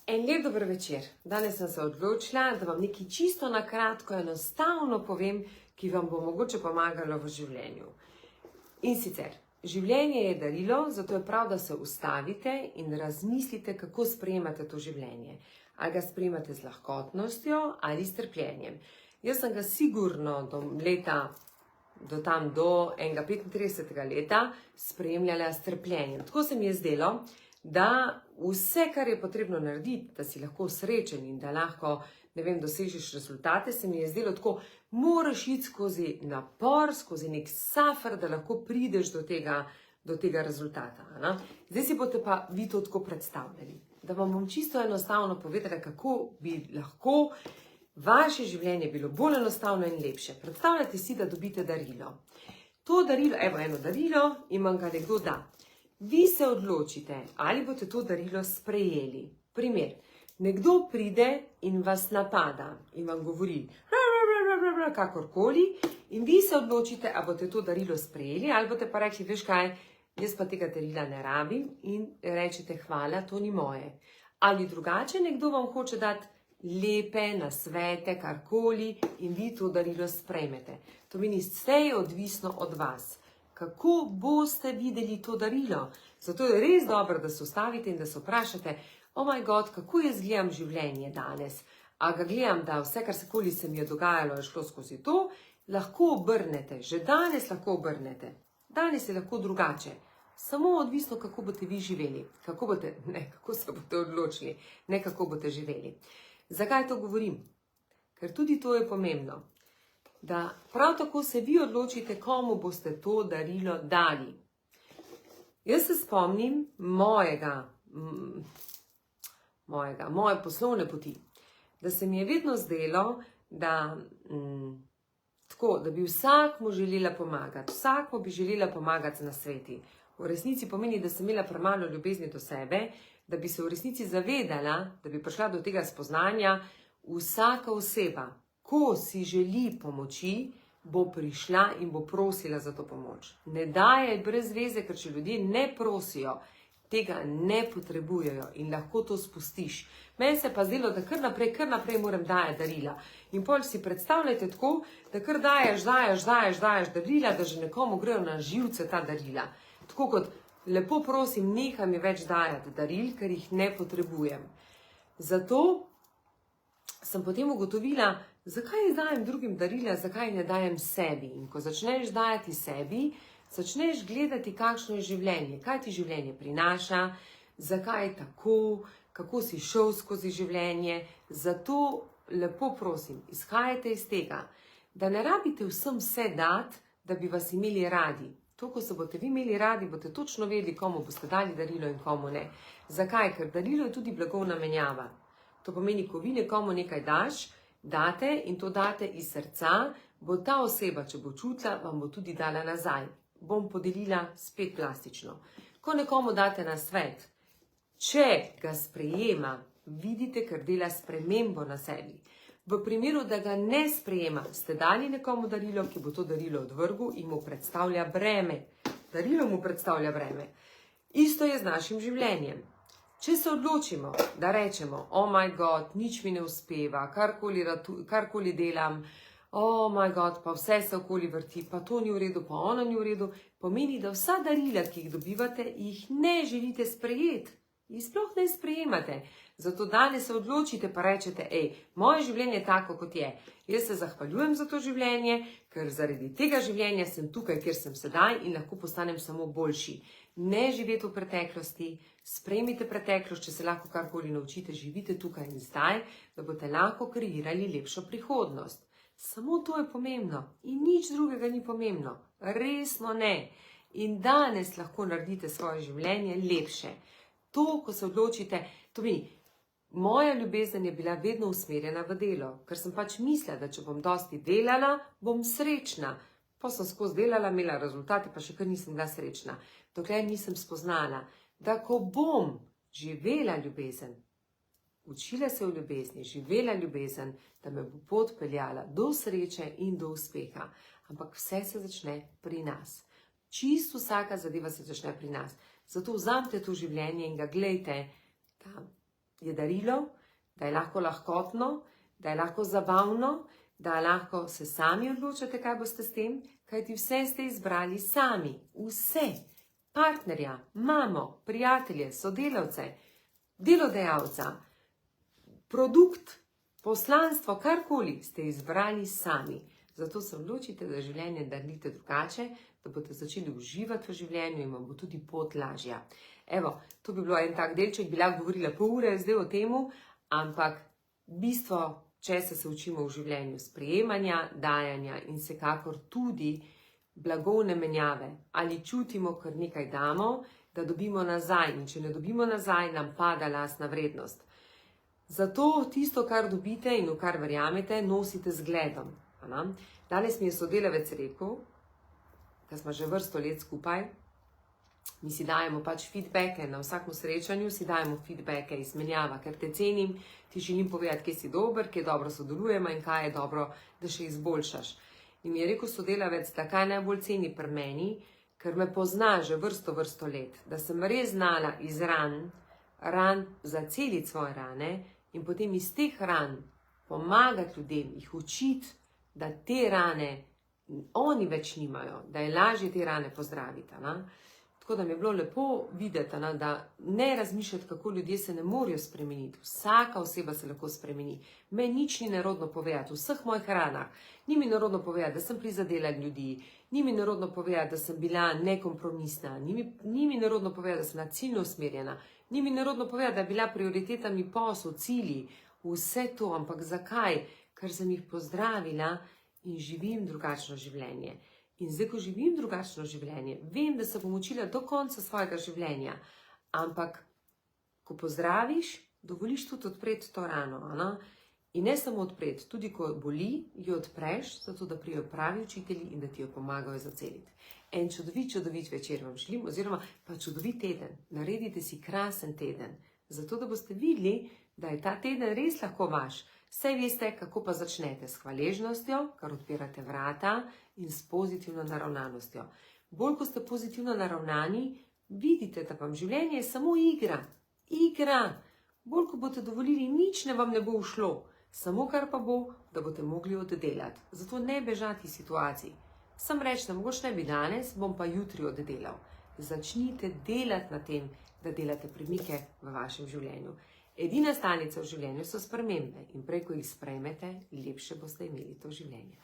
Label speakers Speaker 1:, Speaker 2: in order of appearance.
Speaker 1: En lep dober večer. Danes sem se odločila, da vam nekaj čisto na kratko, enostavno povem, ki vam bo mogoče pomagalo v življenju. In sicer, življenje je darilo, zato je prav, da se ustavite in razmislite, kako sprejemate to življenje. Ali ga sprejemate z lahkotnostjo ali s trpljenjem. Jaz sem ga sigurno do enega 35. leta spremljala s trpljenjem. Tako se mi je zdelo, da vse, kar je potrebno narediti, da si lahko srečen in da lahko, dosežeš rezultate, se mi je zdelo tako, moraš iti skozi napor, skozi nek suffer, da lahko prideš do tega rezultata. Ne? Zdaj si boste pa vi to tako predstavljali, da vam bom čisto enostavno povedala, kako bi lahko vaše življenje bilo bolj enostavno in lepše. Predstavljate si, da dobite darilo. To darilo, eno darilo in vam ga nekdo da. Vi se odločite, ali boste to darilo sprejeli. Primer, nekdo pride in vas napada in vam govori kakorkoli in vi se odločite, ali boste to darilo sprejeli, ali boste pa rekli, veš kaj, jaz pa tega darila ne rabim in rečete hvala, to ni moje. Ali drugače, nekdo vam hoče dati lepe nasvete, karkoli in vi to darilo sprejmete. To meni vse je odvisno od vas. Kako boste videli to darilo? Zato je res dobro, da se ustavite in da se vprašate, oh my god, kako jaz gledam življenje danes? A ga gledam, da vse, kar se mi je dogajalo, je šlo skozi to, lahko obrnete, že danes lahko obrnete. Danes je lahko drugače. Samo odvisno, kako boste vi živeli. Kako se boste odločili, ne kako boste živeli. Zakaj to govorim? Ker tudi to je pomembno. Da prav tako se vi odločite, komu boste to darilo dali. Jaz se spomnim moje poslovne poti, da se mi je vedno zdelo, da bi vsakmu želela pomagati, vsakmu bi želela pomagati na sveti. V resnici pomeni, da sem imela premalo ljubezni do sebe, da bi se v resnici zavedala, da bi prišla do tega spoznanja, vsaka oseba, ko si želi pomoči, bo prišla in bo prosila za to pomoč. Ne daje brez veze, ker če ljudje ne prosijo, tega ne potrebujejo in lahko to spustiš. Meni se pa zdelo, da kar naprej moram dajati darila. In pol si predstavljajte tako, da kar daješ darila, da že nekomu grejo na živce ta darila. Tako kot lepo prosim, nehaj mi več dajati daril, ker jih ne potrebujem. Zato sem potem ugotovila, zakaj dajem drugim darila, zakaj ne dajem sebi. In ko začneš dajati sebi, začneš gledati, kakšno je življenje, kaj ti življenje prinaša, zakaj je tako, kako si šel skozi življenje. Zato lepo prosim, izhajajte iz tega, da ne rabite vsem vse dati, da bi vas imeli radi. To, ko se boste vi imeli radi, boste točno vedeli, komu boste dali darilo in komu ne. Zakaj? Ker darilo je tudi blagovna menjava. To pomeni, ko vi nekomu nekaj date in to date iz srca, bo ta oseba, če bo čutila, vam bo tudi dala nazaj. Bom podelila spet plastično. Ko nekomu date nasvet, če ga sprejema, vidite, ker dela spremembo na sebi. V primeru, da ga ne sprejema, ste dali nekomu darilo, ki bo to darilo odvrgel in mu predstavlja breme. Darilo mu predstavlja breme. Isto je z našim življenjem. Če se odločimo, da rečemo, oh my god, nič mi ne uspeva, karkoli delam, oh my god, pa vse se okoli vrti, pa to ni v redu, pa ono ni v redu, pomeni, da vsa darila, ki jih dobivate, jih ne želite sprejeti. Jih sploh ne sprejemate. Zato danes se odločite pa rečete, moje življenje je tako, kot je. Jaz se zahvaljujem za to življenje, ker zaradi tega življenja sem tukaj, kjer sem sedaj in lahko postanem samo boljši. Ne živite v preteklosti, sprejmite preteklost, če se lahko karkoli naučite, živite tukaj in zdaj, da boste lahko kreirali lepšo prihodnost. Samo to je pomembno in nič drugega ni pomembno. Resno ne. In danes lahko naredite svoje življenje lepše. To, ko se odločite, to meni, moja ljubezen je bila vedno usmerjena v delo, ker sem pač mislila, da če bom dosti delala, bom srečna. Pa sem skozi delala, imela rezultate, pa še kar nisem bila srečna. Dokler nisem spoznala, da ko bom živela ljubezen, učila se v ljubezni, živela ljubezen, da me bo pot peljala do sreče in do uspeha. Ampak vse se začne pri nas. Čisto vsaka zadeva se začne pri nas. Zato vzamite to življenje in ga glejte, da je darilo, da je lahko lahkotno, da je lahko zabavno, da lahko se sami odločate, kaj boste s tem, kajti vse ste izbrali sami, vse, partnerja, mamo, prijatelje, sodelavce, delodajalca, produkt, poslanstvo, karkoli ste izbrali sami. Zato se odločite, da življenje darite drugače, da boste začeli uživati v življenju in vam bo tudi pot lažja. Evo, to bi bilo en tak delček, bila govorila pol ure zdaj o temu, ampak bistvo, česa se učimo v življenju, sprejemanja, dajanja in vsekakor tudi blagovne menjave. Ali čutimo, ker nekaj damo, da dobimo nazaj in če ne dobimo nazaj, nam pada lastna vrednost. Zato tisto, kar dobite in v kar verjamete, nosite z zgledom. Danes mi je sodelavec rekel, da smo že vrsto let skupaj, mi si dajemo pač feedbacke, na vsakem srečanju si dajemo feedbacke, izmenjava, ker te cenim, ti želim povedati, kje si dober, kje dobro sodelujemo in kaj je dobro, da še izboljšaš. In mi je rekel sodelavec, da kaj najbolj ceni pri meni, ker me pozna že vrsto let, da sem res znala iz ran zaceliti svoje rane in potem iz teh ran pomagati ljudem, jih učiti, da te rane oni več nimajo, da je lažje te rane pozdraviti. Tako da mi je bilo lepo videti, da ne razmišljati, kako ljudje se ne morejo spremeniti. Vsaka oseba se lahko spremeni. Me nič ni nerodno povedati, v vseh mojih ranah. Ni mi nerodno povedati, da sem prizadela ljudi, ni mi nerodno povedati, da sem bila nekompromisna, ni mi nerodno povedati, da sem ciljno usmerjena, ni mi nerodno povedati, da je bila prioriteta mi posel, cilji, vse to, ampak zakaj? Ker sem jih pozdravila in živim drugačno življenje. In zdaj, ko živim drugačno življenje, vem, da se bom učila do konca svojega življenja. Ampak, ko pozdraviš, dovoliš tudi odpreti to rano. In ne samo odpreti, tudi ko boli, jo odpreš, zato da prijo pravi učitelji in da ti jo pomagajo zaceliti. En čudovit večer vam želim, oziroma pa čudovit teden. Naredite si krasen teden, zato da boste videli, da je ta teden res lahko vaš. Saj veste, kako pa začnete s hvaležnostjo, kar odpirate vrata, in s pozitivno naravnanostjo. Bolj, ko ste pozitivno naravnani, vidite, da vam življenje je samo igra. Igra! Bolj, ko boste dovolili, nič vam ne bo ušlo. Samo kar pa bo, da boste mogli oddelati. Zato ne bežati iz situacij. Sam rečem, mogoče ne bi danes, bom pa jutri oddelal. Začnite delati na tem, da delate premike v vašem življenju. Edina stalnica v življenju so spremembe in prej, ko jih sprejmete, lepše boste imeli to življenje.